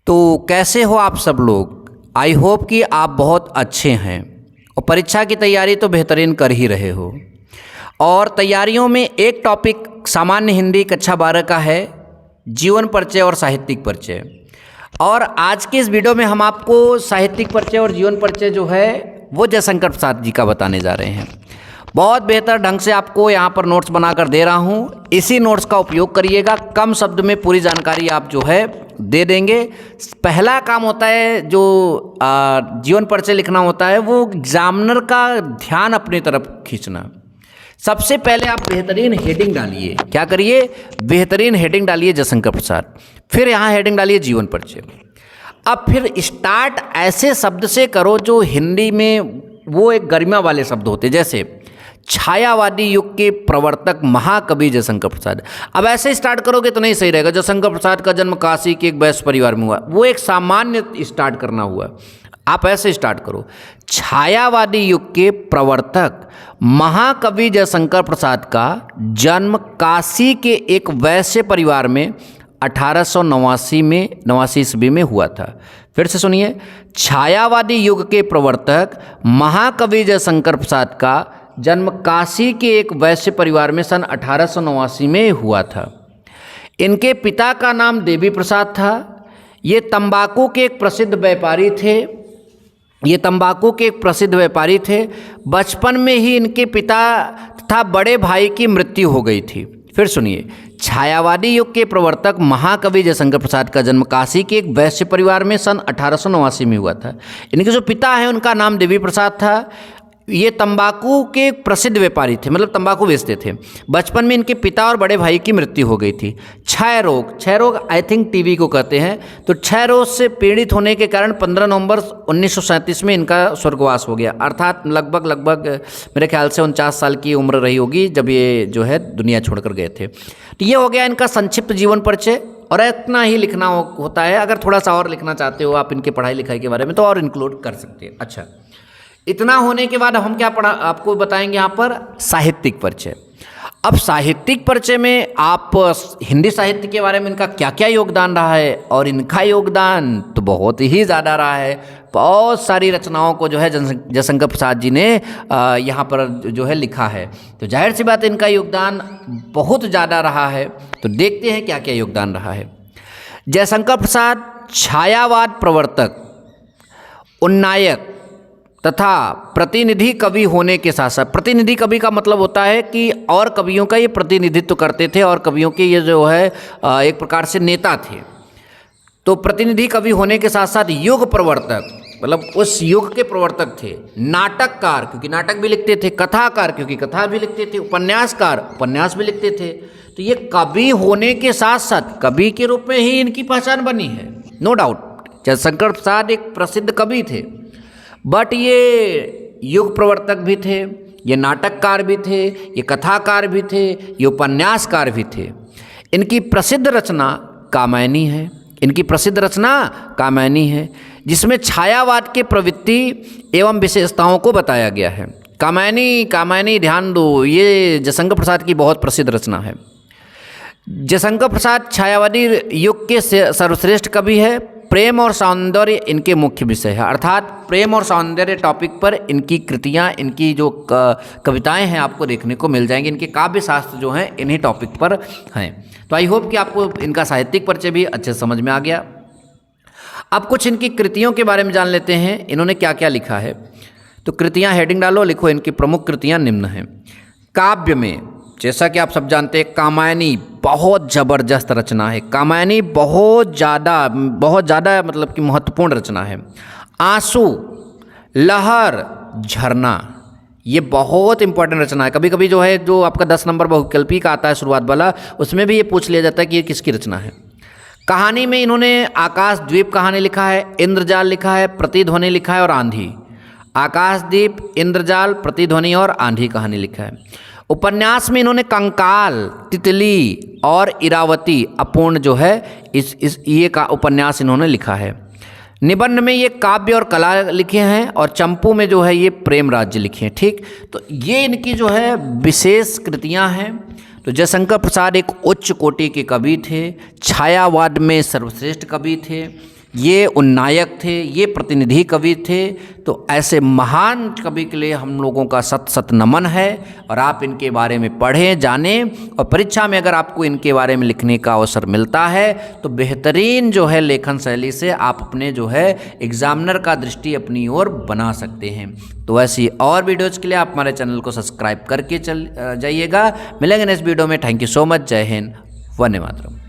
तो कैसे हो आप सब लोग। आई होप कि आप बहुत अच्छे हैं और परीक्षा की तैयारी तो बेहतरीन कर ही रहे हो। और तैयारियों में एक टॉपिक सामान्य हिंदी कक्षा 12 का है, जीवन परिचय और साहित्यिक परिचय। और आज के इस वीडियो में हम आपको साहित्यिक परिचय और जीवन परिचय जो है वो जयशंकर प्रसाद जी का बताने जा रहे हैं। बहुत बेहतर ढंग से आपको यहाँ पर नोट्स बनाकर दे रहा हूँ, इसी नोट्स का उपयोग करिएगा। कम शब्द में पूरी जानकारी आप जो है दे देंगे। पहला काम होता है जो जीवन परिचय लिखना होता है वो एग्जामिनर का ध्यान अपनी तरफ खींचना। सबसे पहले आप बेहतरीन हेडिंग डालिए। क्या करिए? बेहतरीन हेडिंग डालिए जयशंकर प्रसाद, फिर यहाँ हेडिंग डालिए जीवन परिचय। अब फिर स्टार्ट ऐसे शब्द से करो जो हिंदी में वो एक गरिमा वाले शब्द होते, जैसे छायावादी युग के प्रवर्तक महाकवि जयशंकर प्रसाद। अब ऐसे स्टार्ट करोगे तो नहीं सही रहेगा। जयशंकर प्रसाद का जन्म काशी के एक वैश्य परिवार में हुआ, वो एक सामान्य स्टार्ट करना हुआ। आप ऐसे स्टार्ट करो, छायावादी युग के प्रवर्तक महाकवि जयशंकर प्रसाद का जन्म काशी के एक वैश्य परिवार में 1889 ईस्वी में हुआ था। फिर से सुनिए, छायावादी युग के प्रवर्तक महाकवि जयशंकर प्रसाद का जन्म काशी के एक वैश्य परिवार में सन 1889 में हुआ था। इनके पिता का नाम देवी प्रसाद था। ये तंबाकू के एक प्रसिद्ध व्यापारी थे। बचपन में ही इनके पिता तथा बड़े भाई की मृत्यु हो गई थी। फिर सुनिए, छायावादी युग के प्रवर्तक महाकवि जयशंकर प्रसाद का जन्म काशी के एक वैश्य परिवार में सन 1889 में हुआ था। इनके जो पिता है उनका नाम देवी प्रसाद था। ये तंबाकू के प्रसिद्ध व्यापारी थे, मतलब तंबाकू बेचते थे। बचपन में इनके पिता और बड़े भाई की मृत्यु हो गई थी। क्षय रोग आई थिंक टीबी को कहते हैं। तो क्षय रोग से पीड़ित होने के कारण 15 नवंबर 1937 में इनका स्वर्गवास हो गया। अर्थात लगभग मेरे ख्याल से 49 साल की उम्र रही होगी जब ये जो है दुनिया छोड़कर गए थे। तो ये हो गया इनका संक्षिप्त जीवन परिचय। और इतना ही लिखना होता है। अगर थोड़ा सा और लिखना चाहते हो आप इनके पढ़ाई लिखाई के बारे में तो और इंक्लूड कर सकते हैं। अच्छा, इतना होने के बाद हम क्या आपको बताएंगे यहाँ पर साहित्यिक परिचय। अब साहित्यिक परिचय में आप हिंदी साहित्य के बारे में इनका क्या क्या योगदान रहा है, और इनका योगदान तो बहुत ही ज़्यादा रहा है। बहुत सारी रचनाओं को जो है जयशंकर प्रसाद जी ने यहाँ पर जो है लिखा है। तो जाहिर सी बात है इनका योगदान बहुत ज़्यादा रहा है। तो देखते हैं क्या क्या योगदान रहा है। जयशंकर प्रसाद छायावाद प्रवर्तक, उन्नायक तथा प्रतिनिधि कवि होने के साथ साथ, प्रतिनिधि कवि का मतलब होता है कि और कवियों का ये प्रतिनिधित्व करते थे और कवियों के ये जो है एक प्रकार से नेता थे। तो प्रतिनिधि कवि होने के साथ साथ युग प्रवर्तक, मतलब उस युग के प्रवर्तक थे। नाटककार, क्योंकि नाटक भी लिखते थे। कथाकार, क्योंकि कथा भी लिखते थे। उपन्यासकार, उपन्यास भी लिखते थे। तो ये कवि होने के साथ साथ कवि के रूप में ही इनकी पहचान बनी है, नो डाउट। जयशंकर प्रसाद एक प्रसिद्ध कवि थे, बट ये युग प्रवर्तक भी थे, ये नाटककार भी थे, ये कथाकार भी थे, ये उपन्यासकार भी थे। इनकी प्रसिद्ध रचना कामायनी है, जिसमें छायावाद के प्रवृत्ति एवं विशेषताओं को बताया गया है। कामायनी ध्यान दो, ये जयशंकर प्रसाद की बहुत प्रसिद्ध रचना है। जयशंकर प्रसाद छायावादी युग के सर्वश्रेष्ठ कवि है। प्रेम और सौंदर्य इनके मुख्य विषय है, अर्थात प्रेम और सौंदर्य टॉपिक पर इनकी कृतियाँ, इनकी जो कविताएं हैं आपको देखने को मिल जाएंगी। इनके काव्य शास्त्र जो हैं इन्हीं टॉपिक पर हैं। तो आई होप कि आपको इनका साहित्यिक परिचय भी अच्छे से समझ में आ गया। अब कुछ इनकी कृतियों के बारे में जान लेते हैं, इन्होंने क्या क्या लिखा है। तो कृतियाँ हेडिंग डालो, लिखो। इनकी प्रमुख कृतियाँ निम्न हैं। काव्य में जैसा कि आप सब जानते हैं कामायनी बहुत ज़बरदस्त रचना है। कामायनी बहुत ज़्यादा मतलब कि महत्वपूर्ण रचना है। आंसू, लहर, झरना, ये बहुत इंपॉर्टेंट रचना है। कभी कभी जो है जो आपका 10 नंबर बहुविकल्पी का आता है शुरुआत वाला, उसमें भी ये पूछ लिया जाता है कि ये किसकी रचना है। कहानी में इन्होंने आकाशद्वीप कहानी लिखा है, इंद्रजाल लिखा है, प्रतिध्वनि लिखा है और आंधी। आकाशदीप, इंद्रजाल, प्रतिध्वनि और आंधी कहानी लिखा है। उपन्यास में इन्होंने कंकाल, तितली और इरावती अपूर्ण जो है ये का उपन्यास इन्होंने लिखा है। निबंध में ये काव्य और कला लिखे हैं और चंपू में जो है ये प्रेम राज्य लिखे हैं। ठीक, तो ये इनकी जो है विशेष कृतियां हैं। तो जयशंकर प्रसाद एक उच्च कोटि के कवि थे, छायावाद में सर्वश्रेष्ठ कवि थे। ये उन्नायक थे, ये प्रतिनिधि कवि थे। तो ऐसे महान कवि के लिए हम लोगों का सत सत नमन है। और आप इनके बारे में पढ़ें, जानें, और परीक्षा में अगर आपको इनके बारे में लिखने का अवसर मिलता है तो बेहतरीन जो है लेखन शैली से आप अपने जो है एग्जामिनर का दृष्टि अपनी ओर बना सकते हैं। तो ऐसी और वीडियोज़ के लिए आप हमारे चैनल को सब्सक्राइब करके चल जाइएगा। मिलेंगे नेक्स्ट वीडियो में। Thank you so much. जय हिंद, वंदे मातरम।